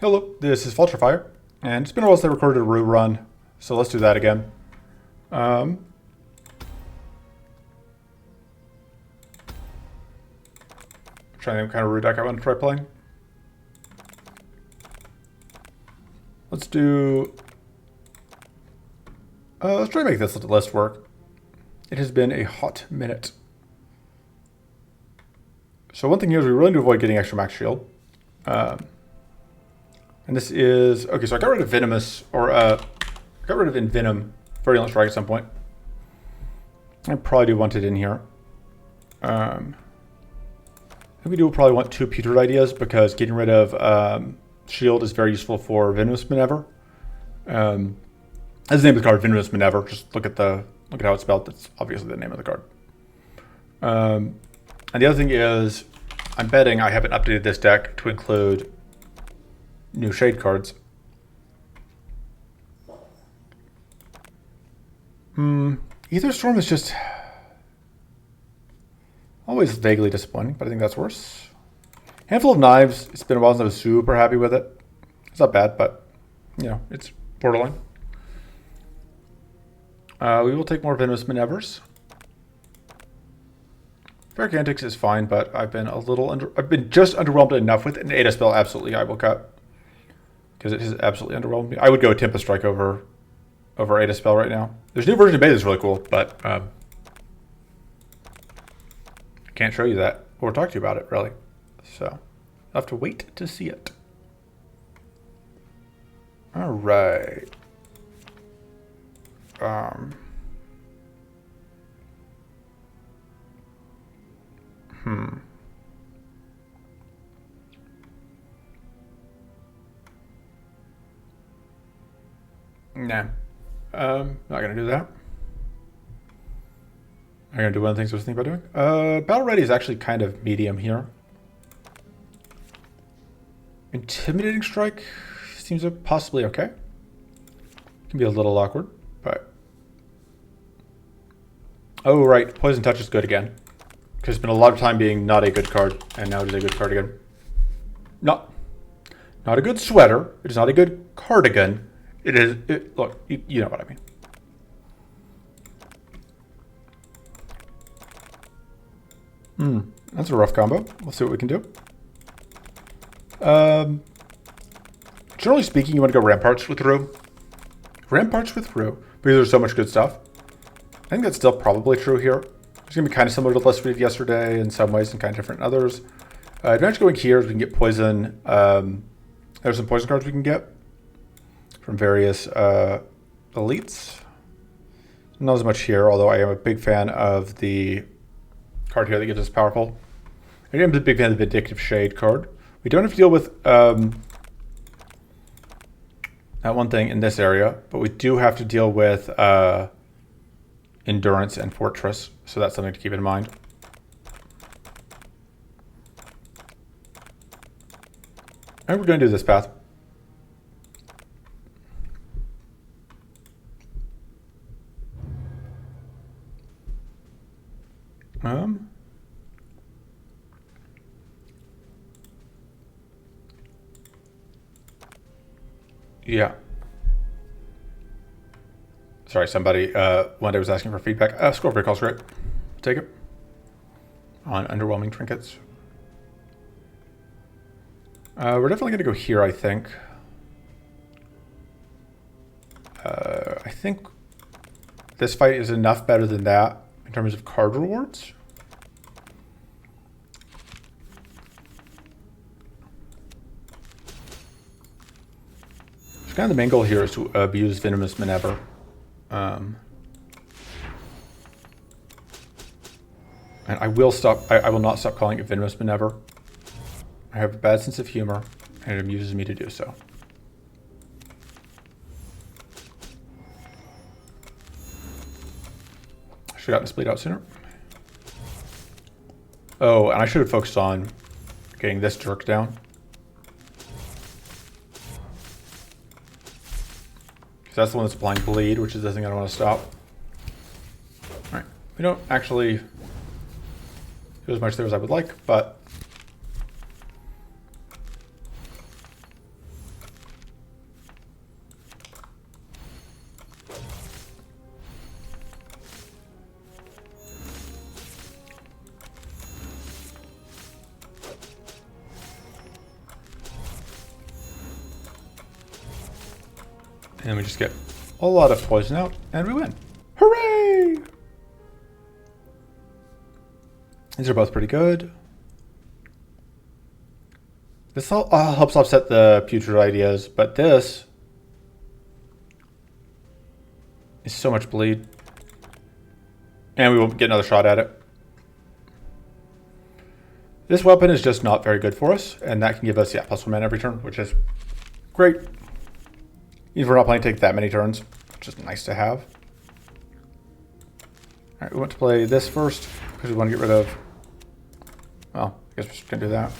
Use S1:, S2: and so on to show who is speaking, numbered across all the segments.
S1: Hello, this is Vulturefire, and it's been a while since I recorded a Rue run, so let's do that again. Trying to think what kind of Rue deck I want to try playing. Let's do... let's try to make this list work. It has been a hot minute. So one thing here is we really need to avoid getting extra max shield. And this is... Okay, so I got rid of Venomous, or got rid of Envenom Virulent Strike at some point. I probably do want it in here. I think we do probably want two putrid ideas because getting rid of shield is very useful for Venomous Manevver. That's the name of the card, Venomous Manevver. Just look at how it's spelled. That's obviously the name of the card. And the other thing is, I'm betting I haven't updated this deck to include new shade cards. Ether Storm is just always vaguely disappointing, but I think that's worse. Handful of Knives. It's been a while since I was super happy with it. It's not bad, but you know, it's borderline. We will take more Venomous Manevvers. Ferric Antics is fine, but I've been just underwhelmed enough with it. An Ada spell, absolutely I will cut. Because it has absolutely underwhelmed me. I would go Tempest Strike over Ada spell right now. There's a new version of Beta that's really cool, but I can't show you that or talk to you about it, really. So I'll have to wait to see it. All right. Nah. Not gonna do that. I'm gonna do one of the things I was thinking about doing. Battle Ready is actually kind of medium here. Intimidating Strike seems possibly okay. Can be a little awkward, but... Oh, right. Poison Touch is good again. Because it's been a lot of time being not a good card, and now it is a good card again. Not a good sweater. It is not a good cardigan. It is... look, you know what I mean. That's a rough combo. We'll see what we can do. Generally speaking, you want to go Ramparts with Rue. Ramparts with Rue, because there's so much good stuff. I think that's still probably true here. It's going to be kind of similar to the list we did yesterday in some ways and kind of different in others. Advantage going here is we can get poison. There's some poison cards we can get from various elites. Not as much here, although I am a big fan of the card here that gives us powerful. I am a big fan of the Vindictive Shade card. We don't have to deal with that one thing in this area, but we do have to deal with Endurance and Fortress, so that's something to keep in mind. And we're going to do this path. Yeah. Sorry, somebody one day was asking for feedback. Scorpion Call's great. Take it. On underwhelming trinkets. We're definitely going to go here, I think. I think this fight is enough better than that in terms of card rewards. So kind of the main goal here is to abuse Venomous Manevver. And I will not stop calling it Venomous Manevver. I have a bad sense of humor, and it amuses me to do so. I should have gotten this bleed out sooner. Oh, and I should have focused on getting this jerk down. Because that's the one that's applying bleed, which is the thing I don't want to stop. Alright, we don't actually do as much there as I would like, but And then we just get a lot of poison out, and we win. Hooray! These are both pretty good. This all helps offset the putrid ideas, but this is so much bleed. And we won't get another shot at it. This weapon is just not very good for us, and that can give us, yeah, +1 mana every turn, which is great. Even if we're not planning to take that many turns, which is nice to have. Alright, we want to play this first, because we want to get rid of... Well, I guess we're just going to do that.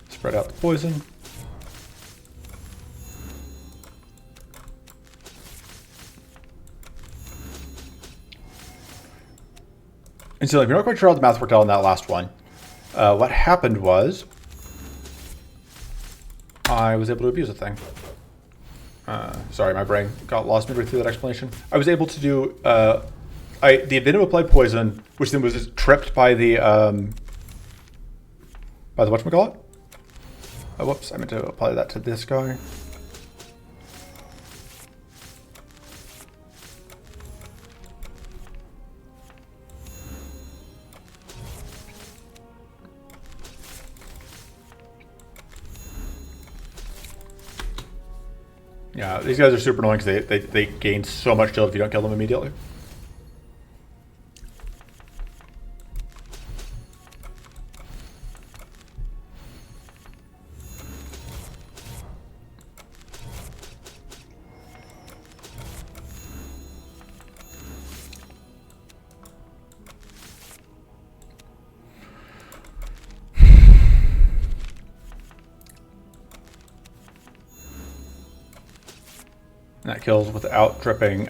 S1: Spread out the poison. And so, if you're not quite sure how the math worked out on that last one, what happened was I was able to abuse a thing. Sorry, my brain got lost midway through that explanation. I was able to do the Envenom applied poison, which then was tripped by the whatchamacallit. Oh, whoops, I meant to apply that to this guy. Yeah, these guys are super annoying because they gain so much shield if you don't kill them immediately. And that kills without tripping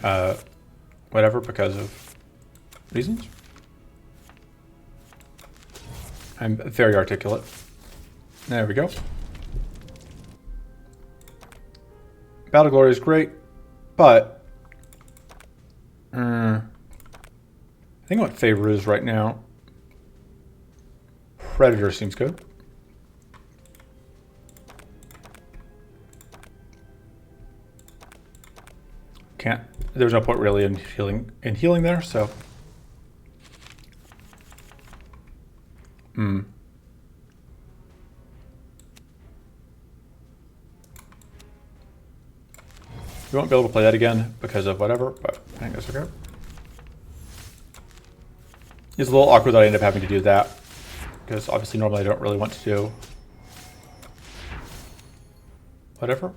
S1: whatever because of reasons. I'm very articulate. There we go. Battle Glory is great, but I think what favor is right now. Predator seems good. Can't. There's no point really in healing there, so. We won't be able to play that again because of whatever, but I think that's okay. It's a little awkward that I end up having to do that because obviously normally I don't really want to do whatever.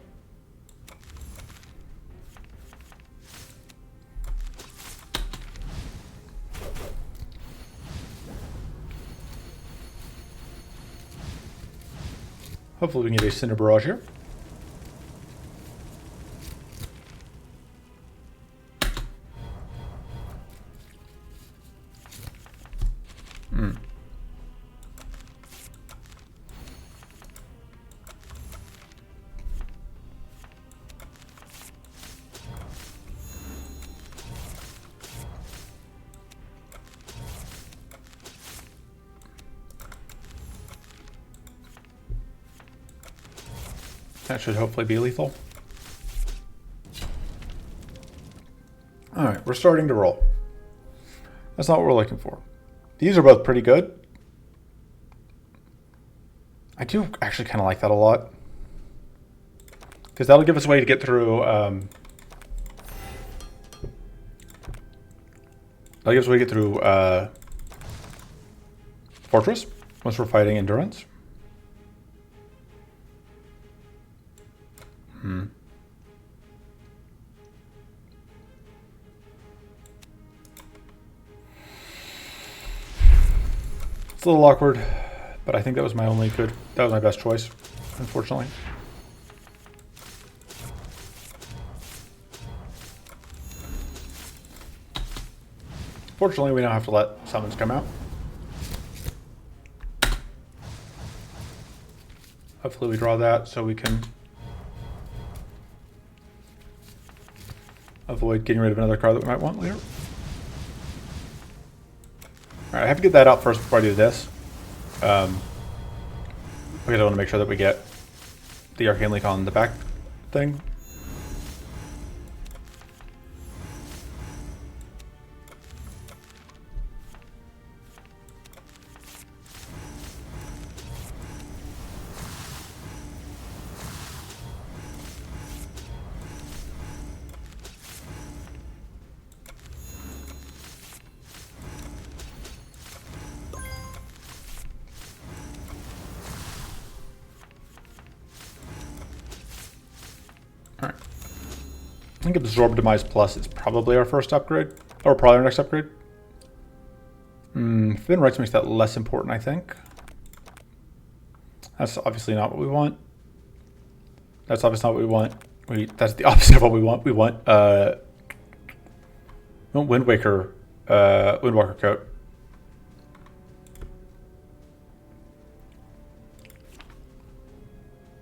S1: Hopefully we can get a Cinder Barrage here. That should hopefully be lethal. Alright, we're starting to roll. That's not what we're looking for. These are both pretty good. I do actually kind of like that a lot. Because that'll give us a way to get through... that'll give us a way to get through Fortress once we're fighting Endurance. It's a little awkward, but I think that was my best choice, unfortunately. Fortunately, we don't have to let summons come out. Hopefully we draw that so we can avoid getting rid of another card that we might want later. Alright, I have to get that out first before I do this. Because I want to make sure that we get the Arcane Leak on the back thing. Alright. I think Absorb Demise Plus is probably our first upgrade. Or probably our next upgrade. Thin Rights makes that less important, I think. That's obviously not what we want. That's obviously not what we want. That's the opposite of what we want. We want Windwalker coat.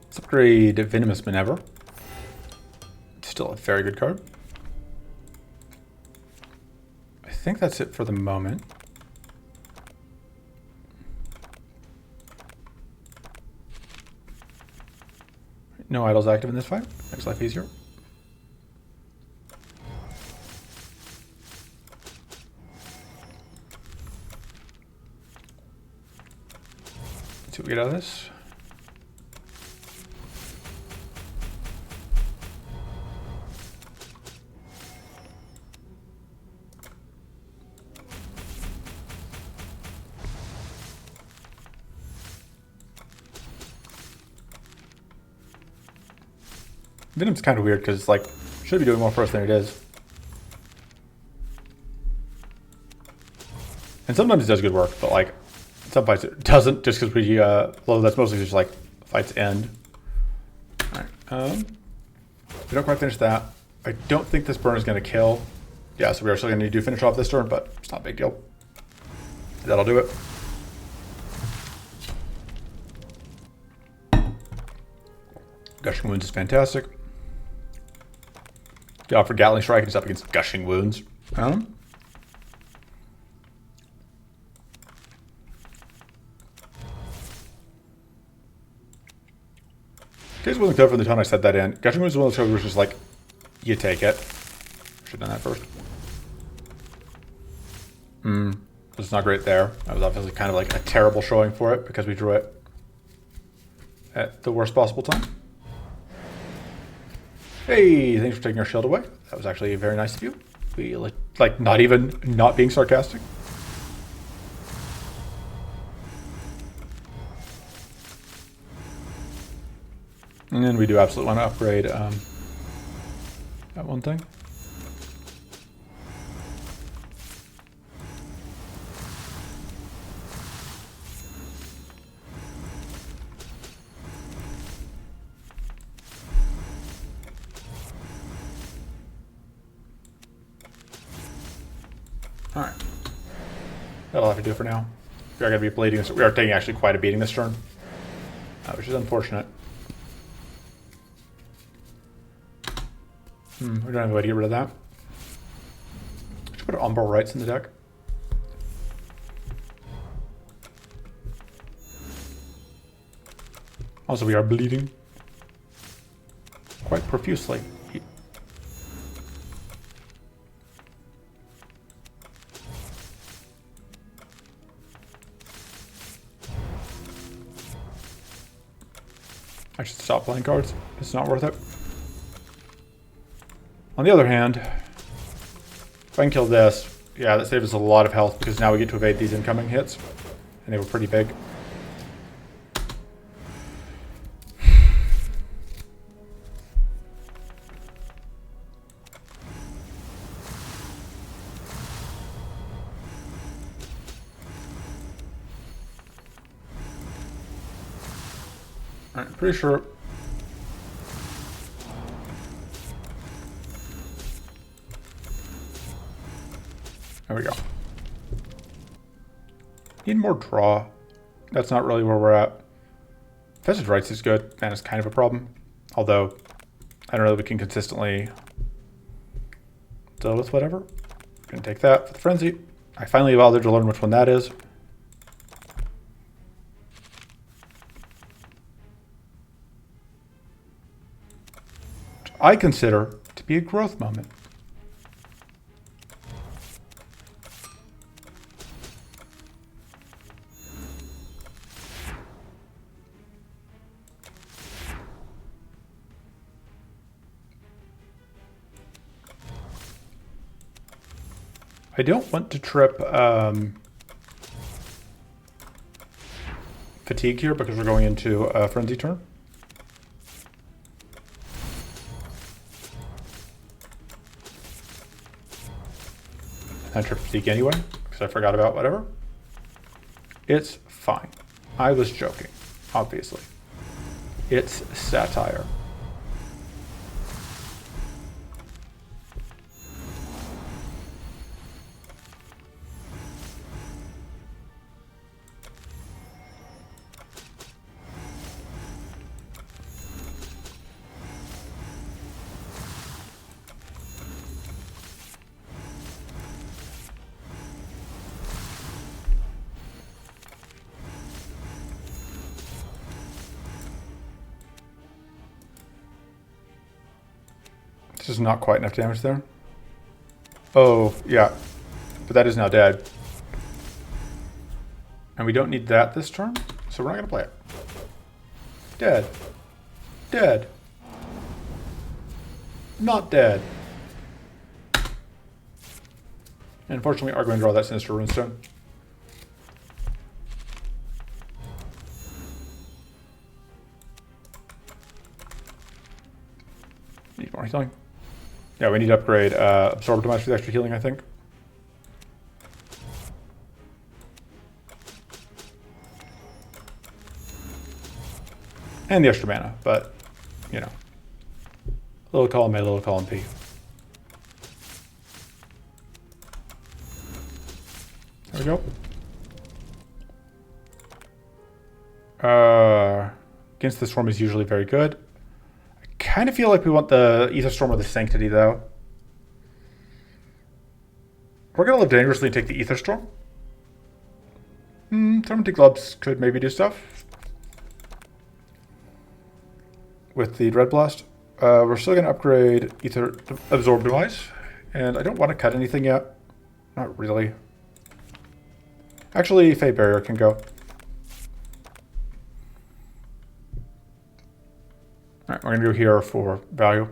S1: Let's upgrade Venomous Manevver. Still a very good card. I think that's it for the moment. No idols active in this fight. Makes life easier. Let's see what we get out of this. Venom's kind of weird because it's like, should be doing more for us than it is. And sometimes it does good work, but like, in some fights it doesn't just because we, well, that's mostly just like, fights end. Alright, we don't quite finish that. I don't think this burn is going to kill. Yeah, so we are still going to need to finish off this turn, but it's not a big deal. That'll do it. Gushing Wounds is fantastic. Get off for Gatling Strike and it's up against Gushing Wounds. Case wasn't clear from the tone I said that in. Gushing Wounds is one of those cards where it's just like, you take it. Should have done that first. It's not great there. That was obviously kind of like a terrible showing for it because we drew it at the worst possible time. Hey, thanks for taking our shield away. That was actually very nice of you. We like not even not being sarcastic. And then we do absolutely want to upgrade that one thing. Alright. That'll have to do it for now. We are going to be bleeding this. We are taking actually quite a beating this turn. Which is unfortunate. We don't have a way to get rid of that. I should put Umbral Rights in the deck. Also, we are bleeding quite profusely. I should stop playing cards. It's not worth it. On the other hand, if I can kill this, yeah, that saves us a lot of health because now we get to evade these incoming hits. And they were pretty big. Alright, pretty sure. There we go. Need more draw. That's not really where we're at. Vestige Rights is good, and it's kind of a problem. Although, I don't know that we can consistently deal with whatever. Gonna take that for the Frenzy. I finally bothered to learn which one that is. Which I consider to be a growth moment. I don't want to trip fatigue here because we're going into a frenzy turn. I trip fatigue anyway because I forgot about whatever. It's fine. I was joking, obviously. It's satire. This is not quite enough damage there. Oh, yeah. But that is now dead. And we don't need that this turn, so we're not going to play it. Dead. Dead. Not dead. And unfortunately, we are going to draw that Sinister Runestone. Need more healing. Yeah, we need to upgrade Absorb Demise for the extra healing, I think. And the extra mana, but, you know. Little column A, little column P. There we go. Against the Storm is usually very good. Kind of feel like we want the Ether Storm or the Sanctity, though. We're going to live dangerously and take the Ether Storm. Tormenting Gloves could maybe do stuff. With the Dread Blast. We're still going to upgrade Ether Absorb Demise. And I don't want to cut anything yet. Not really. Actually, Fate Barrier can go. Alright, we're going to go here for value.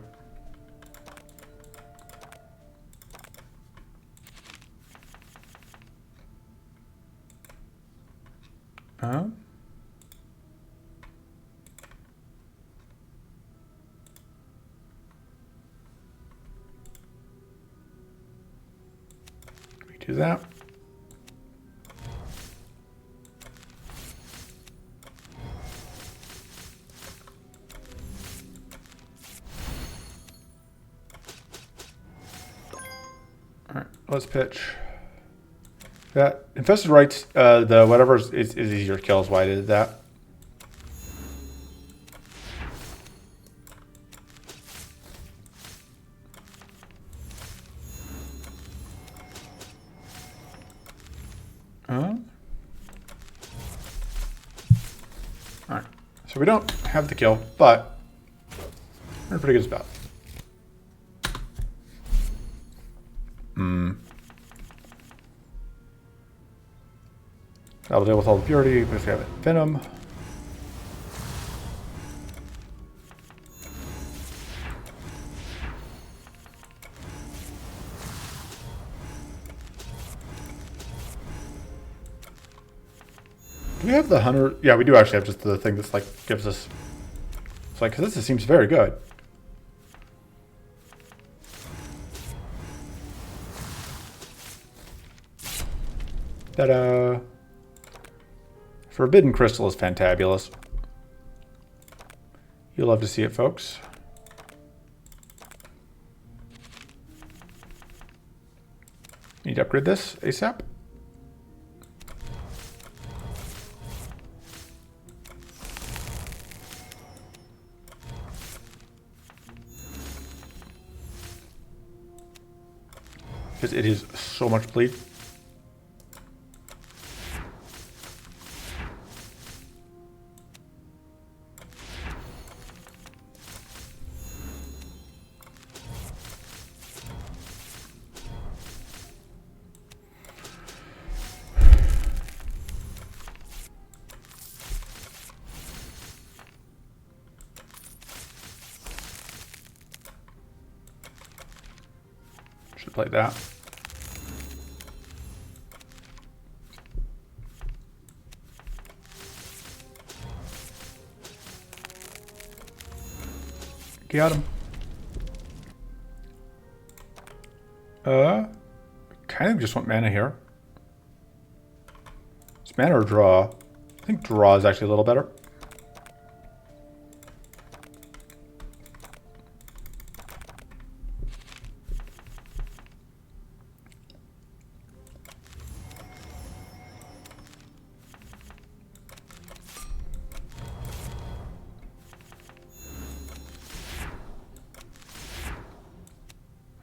S1: We do that. Alright, let's pitch. That Infested Rites, the whatever is easier to kill is why I did that. Alright, so we don't have the kill, but we're in a pretty good spot. That'll deal with all the purity because we have it. Venom. Do we have the Hunter? Yeah, we do actually have just the thing that's like gives us. It's like, because this seems very good. Ta-da! Forbidden Crystal is fantabulous. You'll love to see it, folks. Need to upgrade this ASAP. Because it is so much bleed. Should play that. Got him. Kind of just want mana here. It's mana or draw. I think draw is actually a little better.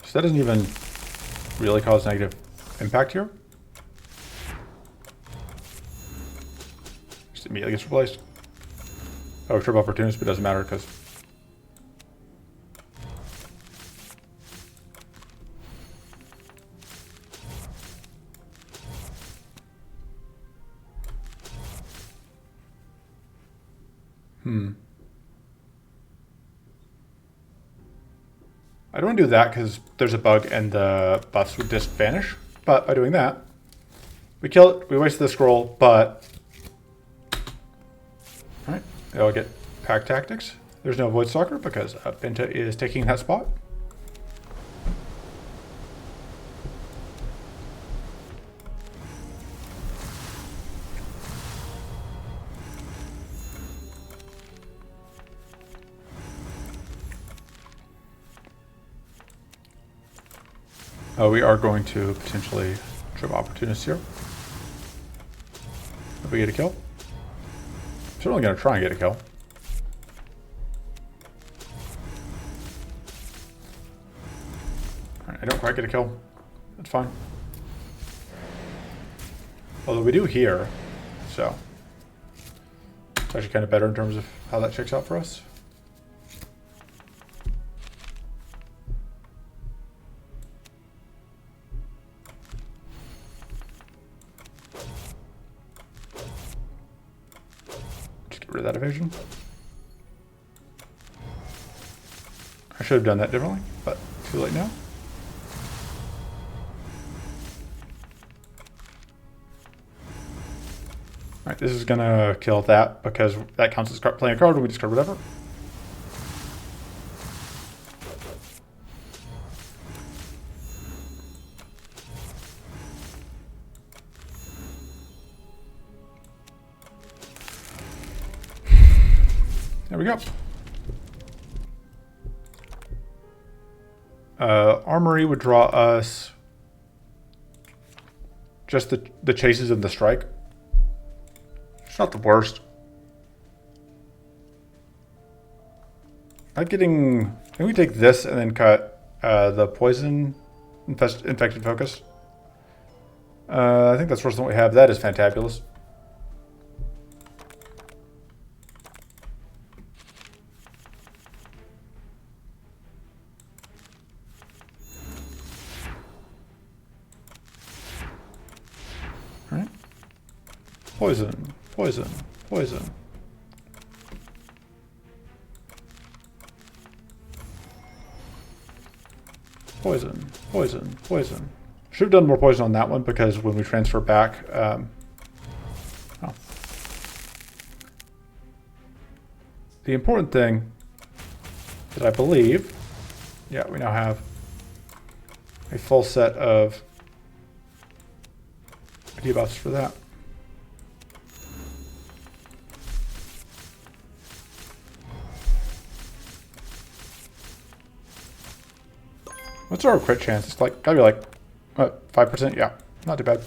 S1: So that doesn't even really cause negative impact here. Just immediately gets replaced. Oh, trip opportunist, but it doesn't matter because I don't want to do that because there's a bug and the buffs would just vanish. But by doing that, we kill it, we waste the scroll, but... Alright, I'll get pack tactics. There's no Void Stalker because Benta is taking that spot. We are going to potentially trip opportunists here. If we get a kill. Certainly going to try and get a kill. Alright, I don't quite get a kill. That's fine. Although we do here, so it's actually kind of better in terms of how that checks out for us. Rid of that evasion. I should have done that differently, but too late now. Alright, this is gonna kill that because that counts as playing a card when we discard whatever. There we go. Armory would draw us just the chases and the strike. It's not the worst. Not getting... Can we take this and then cut the poison infected focus? I think that's worse than what we have. That is fantabulous. Right? Poison, poison, poison. Poison, poison, poison. Should have done more poison on that one because when we transfer back, oh. The important thing that I believe, yeah, we now have a full set of debuffs for that. What's our crit chance? It's like, gotta be like, what, 5%? Yeah, not too bad.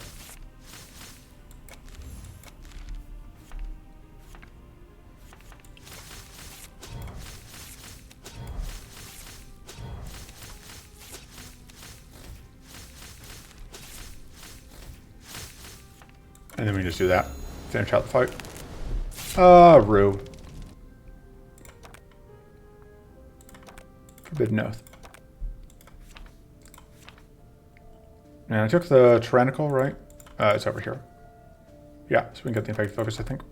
S1: And then we just do that. Finish out the fight. Rue. Forbidden Oath. And I took the Tyrannical, right? It's over here. Yeah, so we can get the infected focus, I think.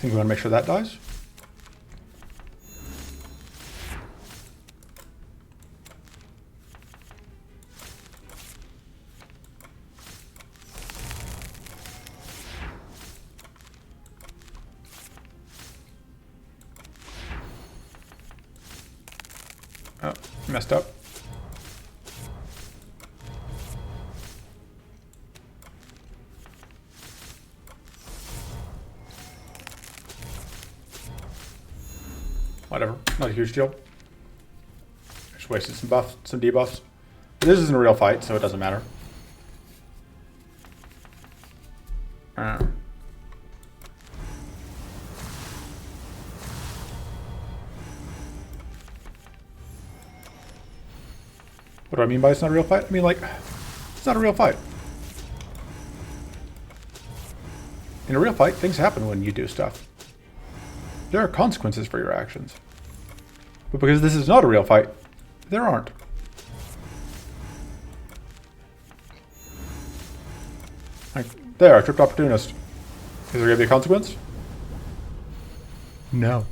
S1: think we want to make sure that dies. Oh, messed up. Whatever, not a huge deal. Just wasted some debuffs. But this isn't a real fight, so it doesn't matter. What do I mean by it's not a real fight? I mean, like, it's not a real fight. In a real fight, things happen when you do stuff. There are consequences for your actions. But because this is not a real fight, there aren't. Like, there, I tripped opportunist. Is there going to be a consequence? No.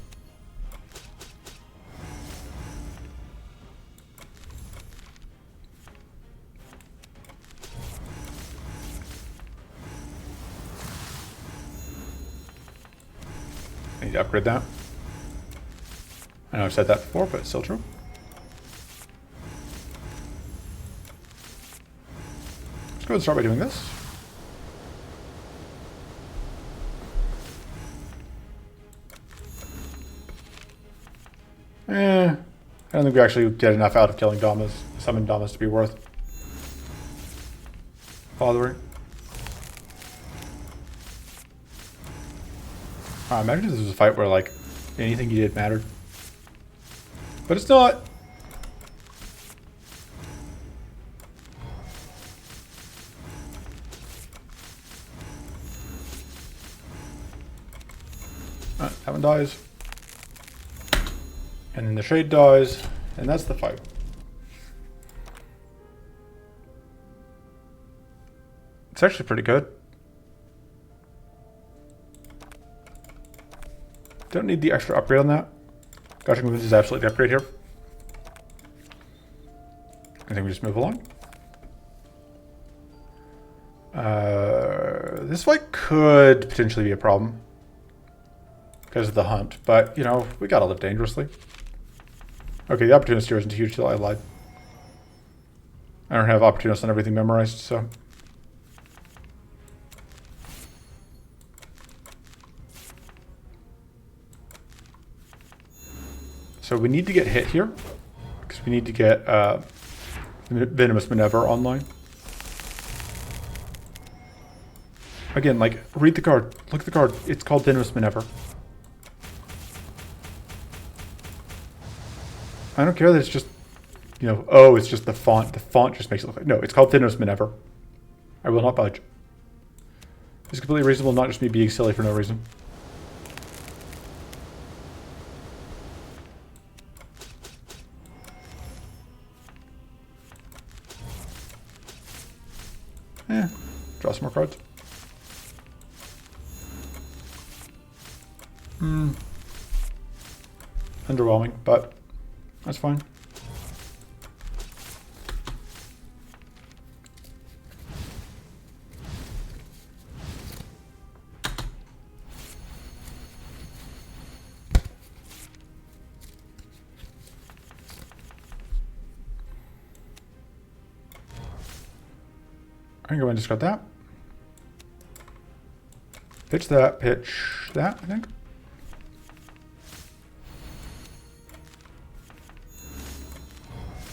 S1: I need to upgrade that. I know I've said that before, but it's still true. Let's go ahead and start by doing this. I don't think we actually get enough out of killing Damas, summon Damas to be worth bothering. Imagine if this was a fight where, like, anything you did mattered. But it's not. That one dies. And then the shade dies, and that's the fight. It's actually pretty good. Don't need the extra upgrade on that. Gushing Wounds is absolutely the upgrade here. I think we just move along. This fight could potentially be a problem because of the hunt, but, you know, we gotta live dangerously. Okay, the opportunist here isn't a huge deal. I lied. I don't have opportunist on everything memorized, so. So we need to get hit here, because we need to get Venomous Manevver online. Again, like, read the card. Look at the card. It's called Venomous Manevver. I don't care that it's just, you know, oh, it's just the font. The font just makes it look like... No, it's called Venomous Manevver. I will not budge. It's completely reasonable, not just me being silly for no reason. Draw some more cards. Underwhelming, but that's fine. I can go ahead and discard that. Pitch that, I think.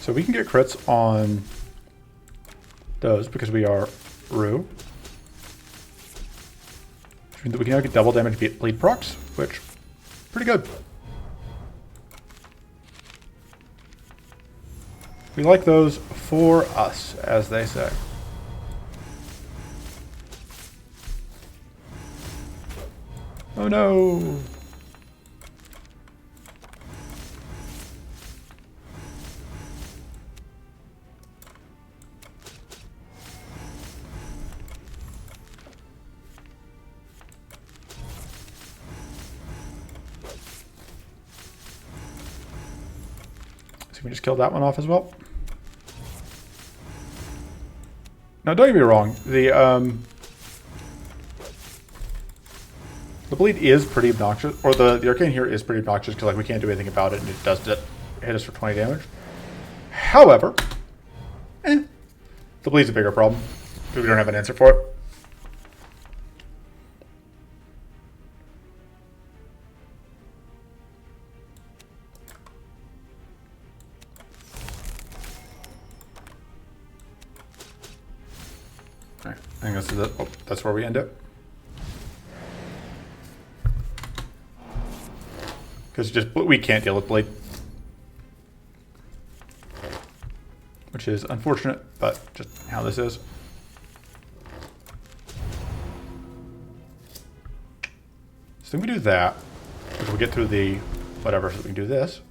S1: So we can get crits on those because we are Shah'Ru. Which means that we can now get double damage bleed procs, which pretty good. We like those for us, as they say. Oh no! So we just killed that one off as well. Now, don't get me wrong. The bleed is pretty obnoxious, or the arcane here is pretty obnoxious because like we can't do anything about it, and it does hit us for 20 damage. However, the bleed's a bigger problem because we don't have an answer for it. All right, I think this is it. Oh, that's where we end it. Because we can't deal with bleed. Which is unfortunate, but just how this is. So we do that. Which we get through the whatever, so we can do this.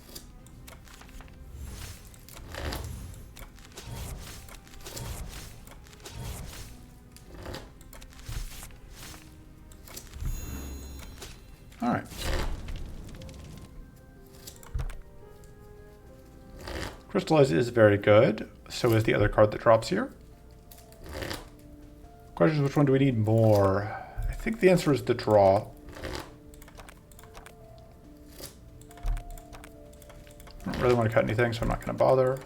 S1: All right. Crystallize is very good. So is the other card that drops here. Question is, which one do we need more? I think the answer is the draw. I don't really want to cut anything, so I'm not going to bother.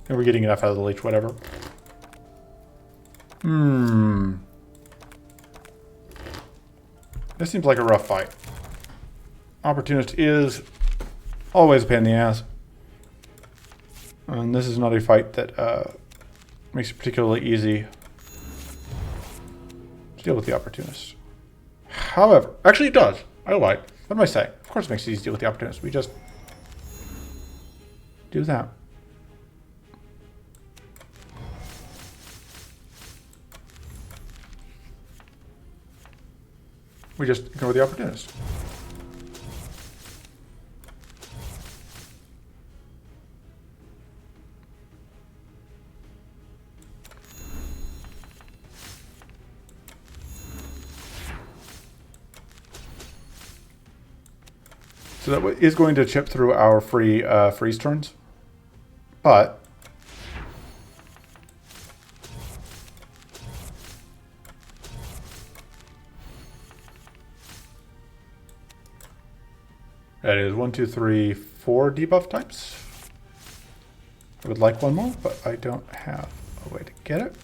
S1: And we're getting enough out of the leech, whatever. This seems like a rough fight. Opportunist is always a pain in the ass. And this is not a fight that makes it particularly easy to deal with the Opportunist. However, actually it does. I lied. What am I saying? Of course it makes it easy to deal with the Opportunist. We just do that. We just ignore the Opportunist. So that is going to chip through our free freeze turns, but that is 1, 2, 3, 4 debuff types. I would like one more, but I don't have a way to get it.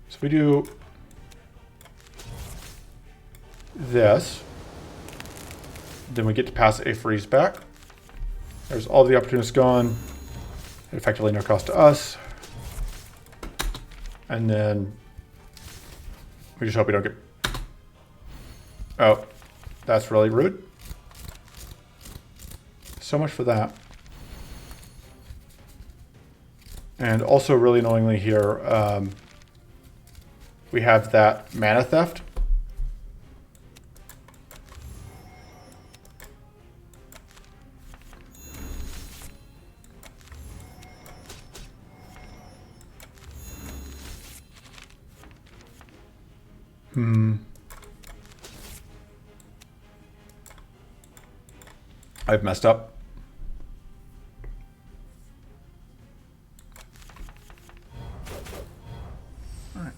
S1: So we do this, then we get to pass a freeze back. There's all the Opportunists gone, at effectively no cost to us. And then we just hope we don't get... Oh, that's really rude. So much for that. And also really annoyingly here, we have that mana theft. I've messed up. All right.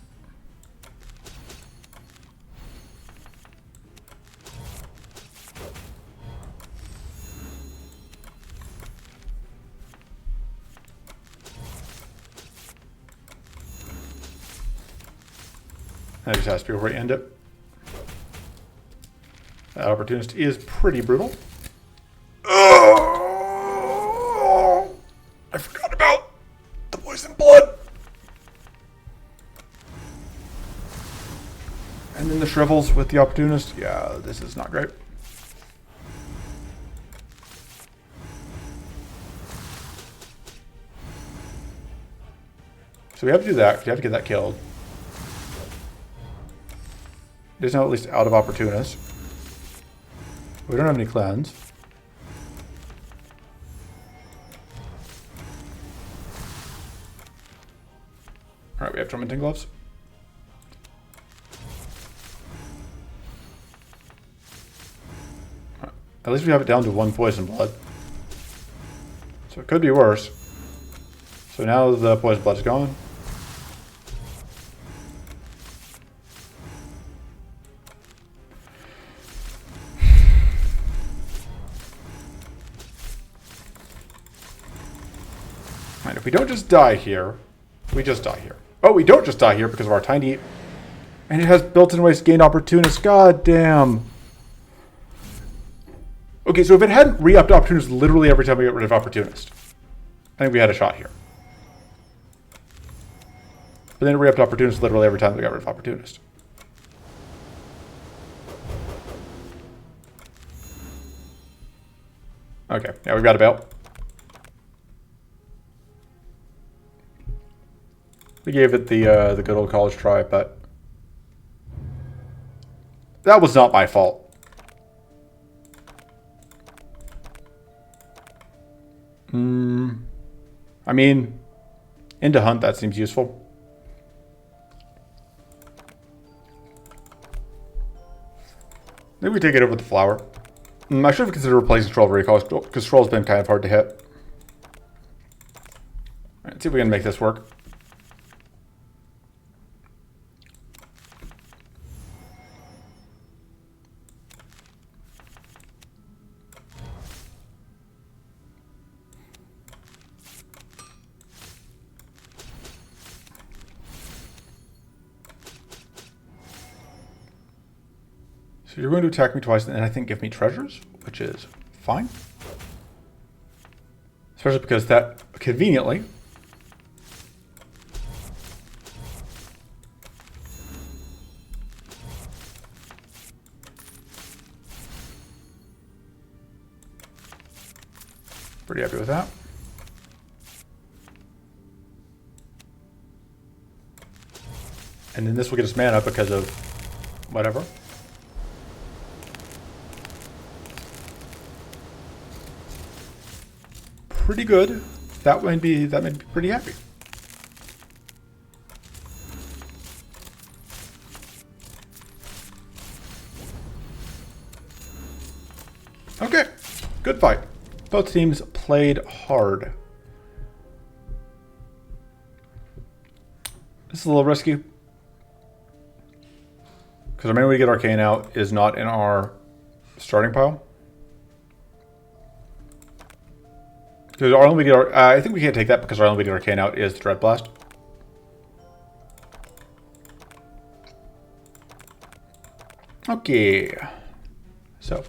S1: That just has to be where we end it. That Opportunist is pretty brutal. Oh, I forgot about the poison blood. And then the shrivels with the Opportunist. Yeah, this is not great. So we have to do that, because you have to get that killed. It is now at least out of Opportunist. We don't have any cleanse. Alright, we have tormenting gloves. Alright, At least we have it down to 1 poison blood. So it could be worse. So now the poison blood is gone. And if we don't just die here, we just die here. Oh, we don't just die here because of our tiny... And it has built-in ways to gain opportunists. God damn. Okay, so if it hadn't re-upped opportunist literally every time we get rid of opportunist, I think we had a shot here. But then it re-upped opportunist literally every time we got rid of opportunist. Okay, now we've got a bail. We gave it the good old college try, but that was not my fault. I mean, into hunt, that seems useful. Maybe we take it over the flower. I should have considered replacing Stroll recall because Stroll's been kind of hard to hit. All right, let's see if we can make this work. So you're going to attack me twice and I think give me treasures, which is fine. Especially because that, conveniently, pretty happy with that. And then this will get us mana because of whatever. Pretty good. That made me pretty happy. Okay, good fight. Both teams played hard. This is a little risky. Because our main way to get Arcane out is not in our starting pile. Because our only way to get I think we can't take that because our only way to get Arcane out is the Dread Blast. Okay. So,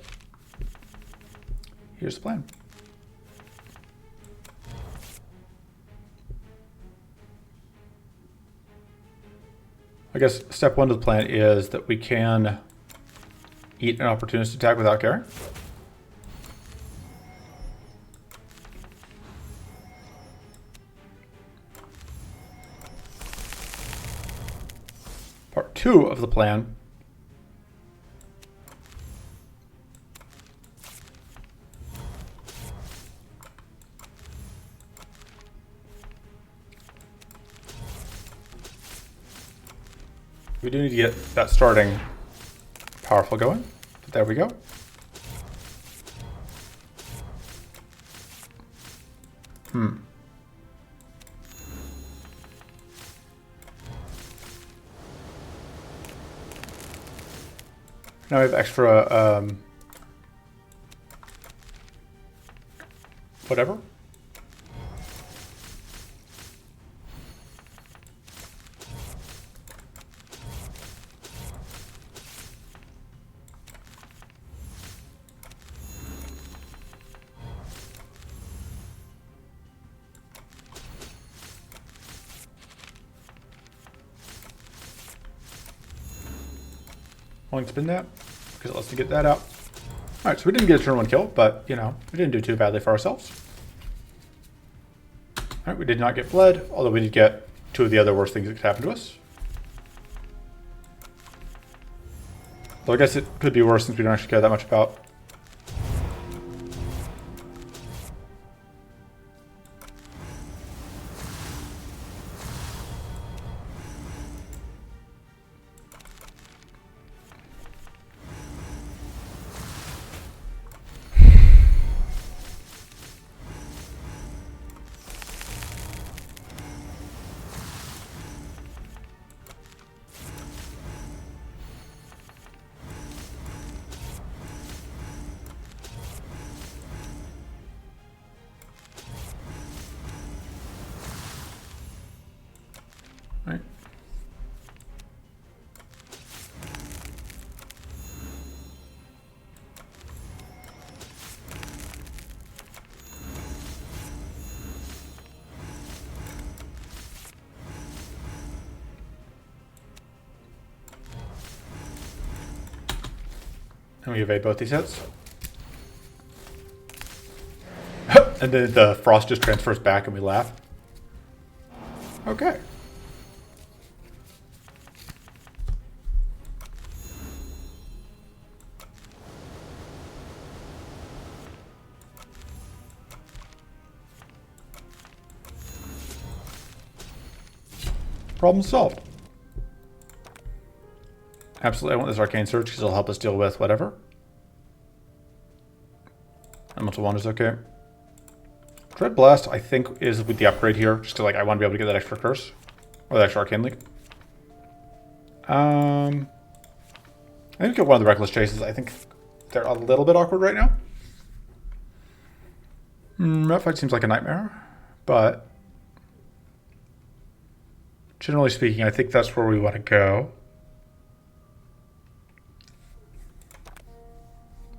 S1: here's the plan. I guess step one of the plan is that we can eat an opportunist attack without caring. Part two of the plan we do need to get that starting powerful going. But there we go. Now we have extra, whatever. Only spin that, because it lets me get that out. Alright, so we didn't get a turn one kill, but, you know, we didn't do too badly for ourselves. Alright, we did not get bled, although we did get two of the other worst things that could happen to us. Though I guess it could be worse since we don't actually care that much about. And we evade both these hits. And then the frost just transfers back and we laugh. Okay. Problem solved. Absolutely, I want this Arcane Surge because it'll help us deal with whatever. Elemental Wand is okay. Dread Blast, I think, is with the upgrade here, just because like, I want to be able to get that extra curse. Or that extra Arcane Leak. I think get one of the Reckless Chases. I think they're a little bit awkward right now. That fight seems like a nightmare, but generally speaking, I think that's where we want to go.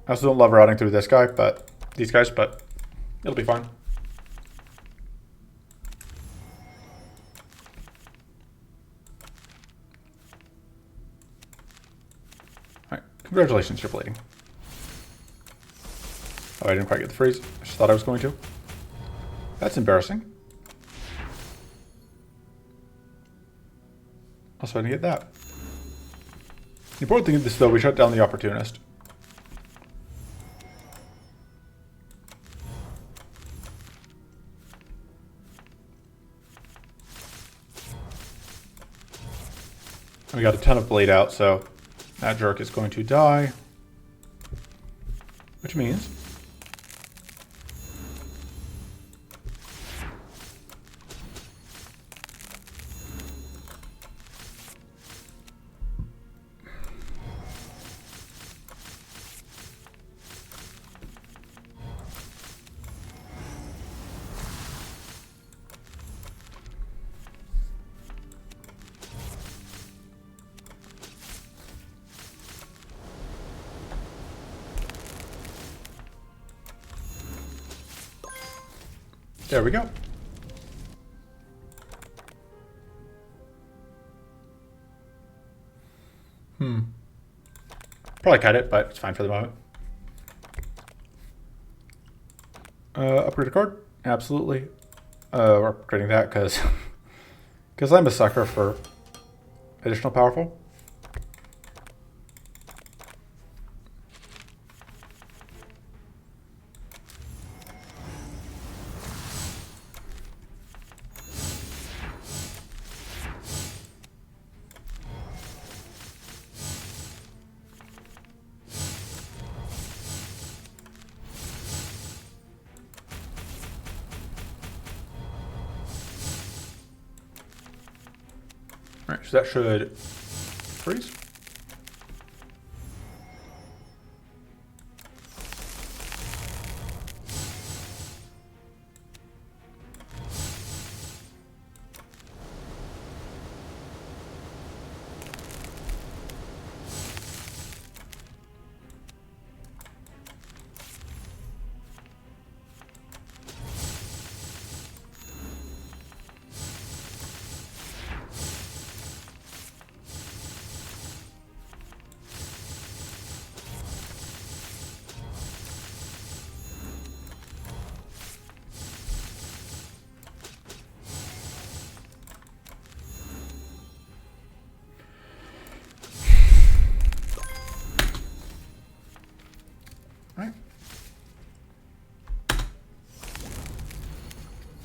S1: I also don't love routing through this guy, but these guys, but it'll be fine. Alright, congratulations, you're bleeding. Oh, I didn't quite get the freeze. I just thought I was going to. That's embarrassing. Also, I didn't get that. The important thing is this, though, we shut down the Opportunist. We got a ton of bleed out, so that jerk is going to die. Which means there we go. Probably cut it, but it's fine for the moment. Upgrade a card? Absolutely. We're upgrading that because I'm a sucker for additional powerful. Alright, so that should freeze.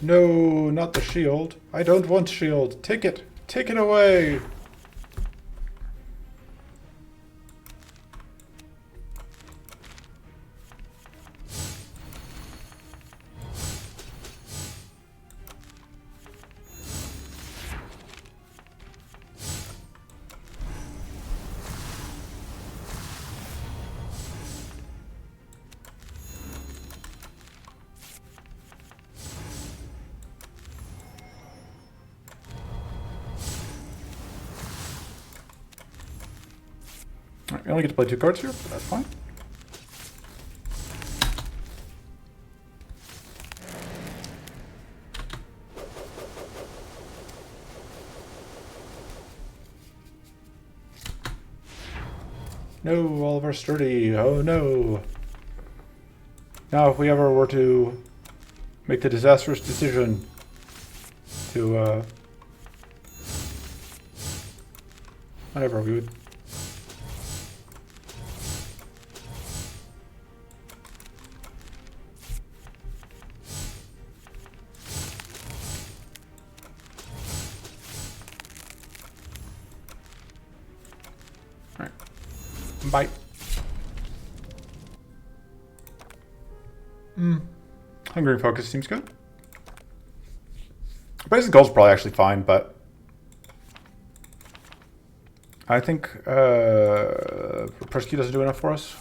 S1: No, not the shield. I don't want shield. Take it. Take it away. Alright, we only get to play 2 cards here, but that's fine. No, all of our sturdy. Oh no. Now, if we ever were to make the disastrous decision to, whatever, we would... Alright. Bye. Hungry focus seems good. Basic gold's probably actually fine, but I think Persecute doesn't do enough for us.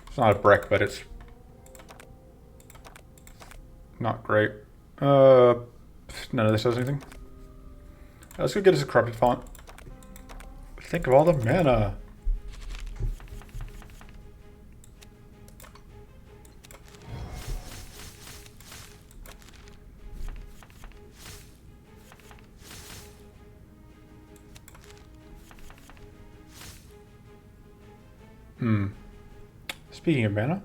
S1: It's not a brick, but it's not great. None of this does anything. Let's go get us a corrupted font. Think of all the mana. Speaking of mana,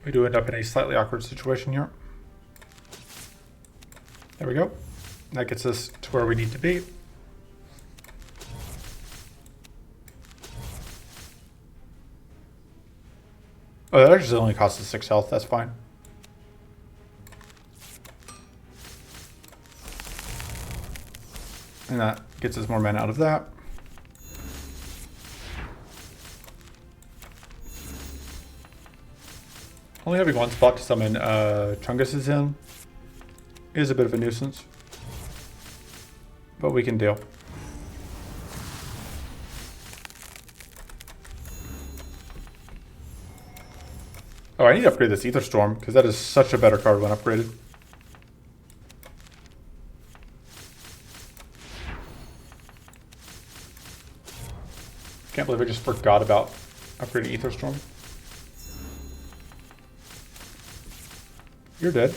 S1: we do end up in a slightly awkward situation here. There we go. That gets us to where we need to be. Oh, that actually only costs us 6 health. That's fine. And that gets us more mana out of that. Only having one spot to summon Chungus in is a bit of a nuisance. But we can deal. Oh, I need to upgrade this Ether Storm, because that is such a better card when upgraded. Can't believe I just forgot about upgrading Ether Storm. You're dead.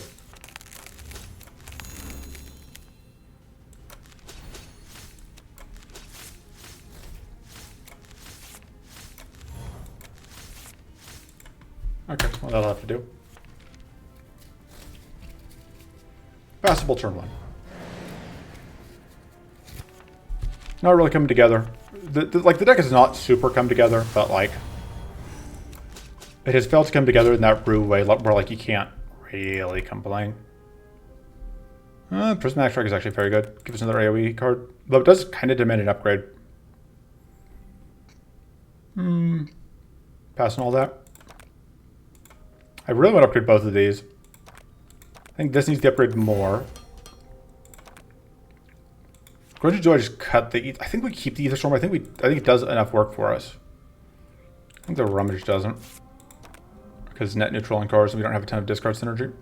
S1: Okay, well that'll have to do. Passable turn 1. Not really coming together. Like the deck has not super come together, but like it has failed to come together in that brew way where like you can't really complain. Prismatic Strike is actually very good. Give us another AoE card. Though it does kind of demand an upgrade. Passing all that. I really want to upgrade both of these. I think this needs to upgrade more. Grudge of Joy just cut the... I think we keep the Ether Storm. I think it does enough work for us. I think the Rummage doesn't. Because net neutral on cards and we don't have a ton of discard synergy.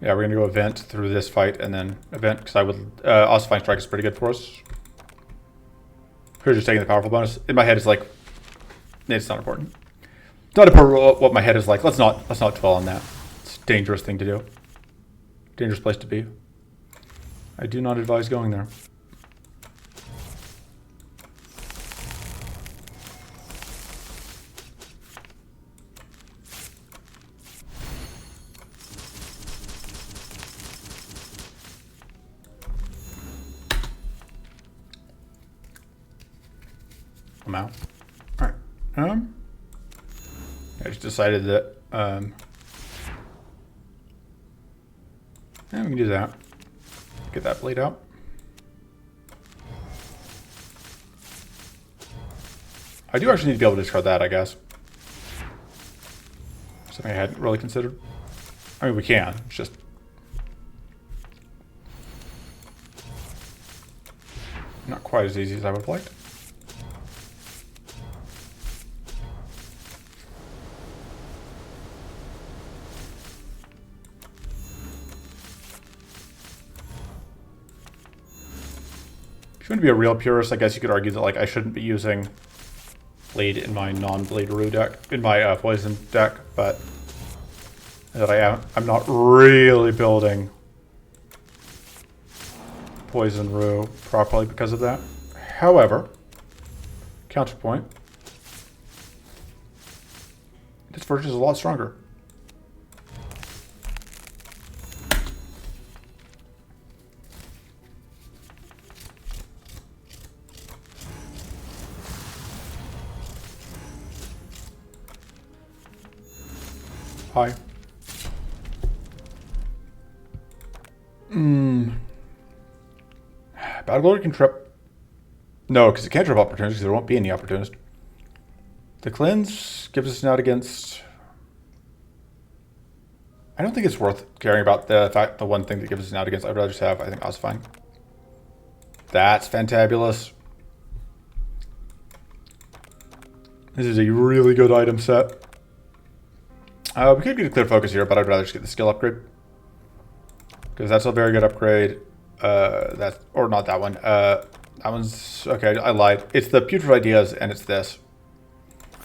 S1: Yeah, we're going to go event through this fight and then event, because I would... Ossifying Strike is pretty good for us. We're just taking the powerful bonus. In my head, it's like... It's not important. It's not important what my head is like. Let's not dwell on that. It's a dangerous thing to do. Dangerous place to be. I do not advise going there. I'm out. Alright. I just decided that yeah, we can do that. Get that blade out. I do actually need to be able to discard that, I guess. Something I hadn't really considered. I mean, we can. It's just... not quite as easy as I would have liked. If you want to be a real purist, I guess you could argue that like I shouldn't be using Blade in my non-Blade-Ru deck, in my Poison deck, but that I'm not really building poison Rue, probably because of that. However, counterpoint, this version is a lot stronger. Hi. Battle Glory can trip. No, because it can't trip opportunities, because there won't be any opportunist. The cleanse gives us an out against. I don't think it's worth caring about the one thing that gives us an out against. I'd rather just have, I think, Osifying. That's fantabulous. This is a really good item set. We could get a clear focus here, but I'd rather just get the skill upgrade. Because that's a very good upgrade. Or not that one. That one's, okay, I lied. It's the Putrid Ideas, and it's this.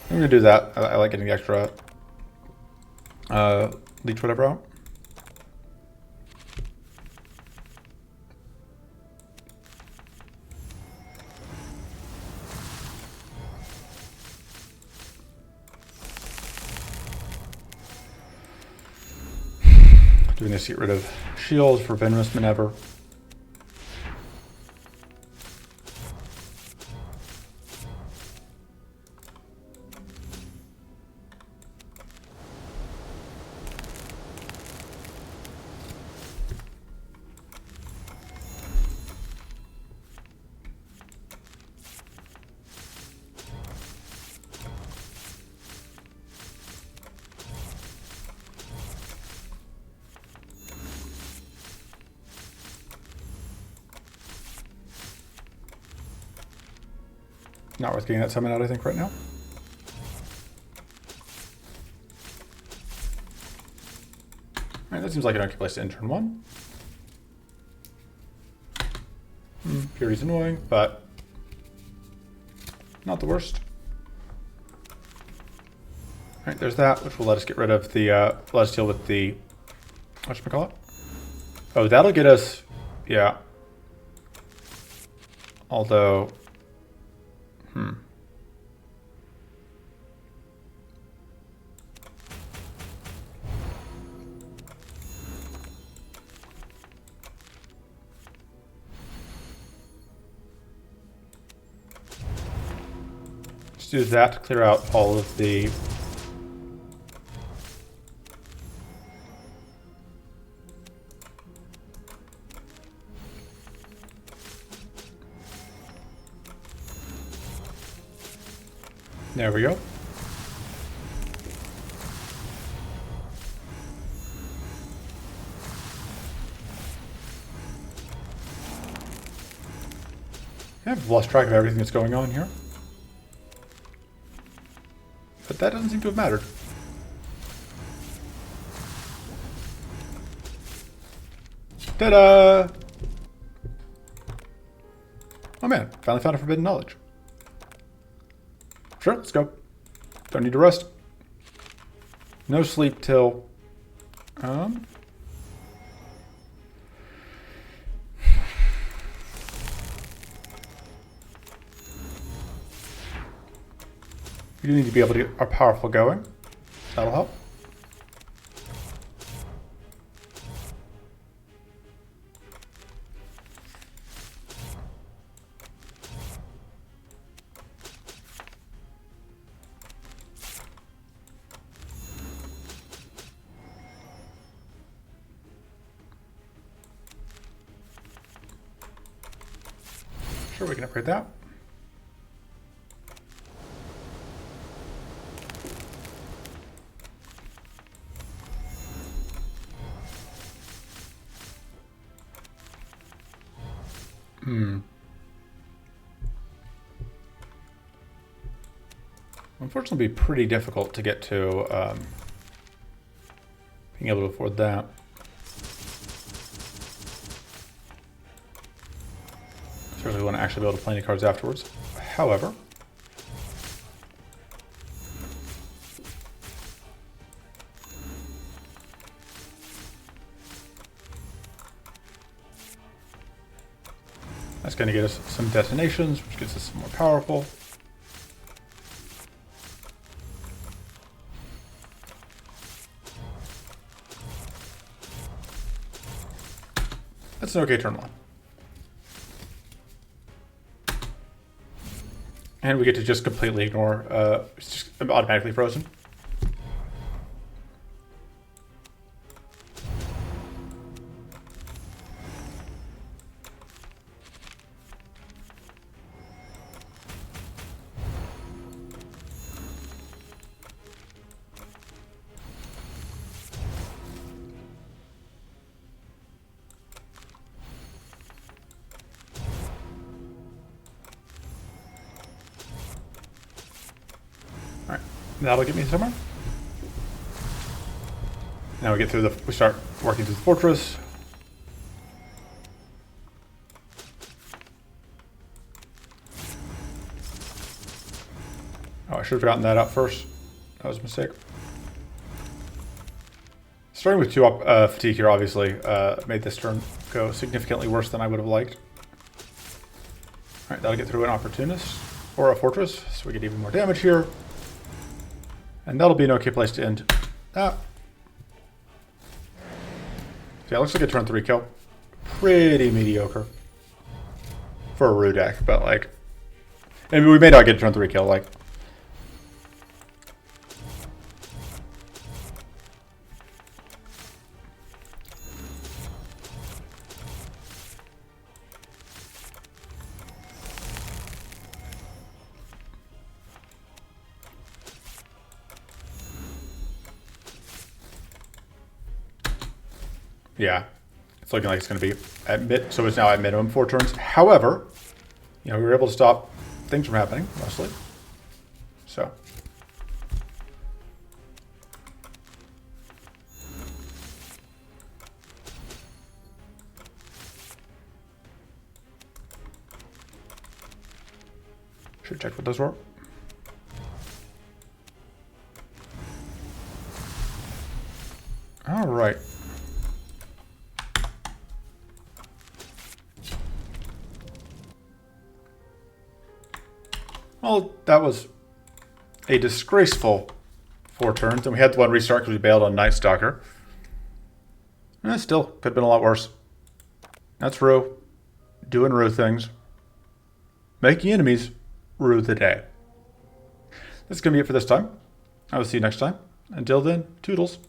S1: I'm going to do that. I like getting the extra leech whatever out. Doing this to get rid of shields for Venomous Manevver. Not worth getting that summon out, I think, right now. Alright, that seems like an okay place to end turn one. Purity's annoying, but not the worst. Alright, there's that, which will let us get rid of the, let us deal with the, whatchamacallit? Oh, that'll get us, yeah. Although, Just use that to clear out all of the there we go. I've lost track of everything that's going on here. But that doesn't seem to have mattered. Ta-da! Oh man, finally found a forbidden knowledge. Sure, let's go. Don't need to rest. No sleep till... We do need to be able to get our powerful going. That'll help. Sure, we can upgrade that. Unfortunately, it'd be pretty difficult to get to being able to afford that. Certainly want to actually be able to play any cards afterwards. However, That's going to get us some detonations, which gets us some more powerful. That's an okay turn one. And we get to just completely ignore, it's just automatically frozen. Alright, that'll get me somewhere. Now we get through we start working through the fortress. Oh, I should have gotten that out first. That was a mistake. Starting with 2 fatigue here obviously made this turn go significantly worse than I would have liked. Alright, that'll get through an opportunist or a fortress, so we get even more damage here. And that'll be an okay place to end that. So yeah, looks like a turn 3 kill. Pretty mediocre for a Rue deck, but like, I mean, we may not get a turn 3 kill, like. Yeah, it's looking like it's going to be at so it's now at minimum 4 turns. However, you know, we were able to stop things from happening mostly. So. Should check what those were. All right. Well, that was a disgraceful 4 turns, and we had the one restart because we bailed on Night Stalker. And it still could have been a lot worse. That's Rue. Doing Rue things. Making enemies rue the day. That's going to be it for this time. I will see you next time. Until then, toodles.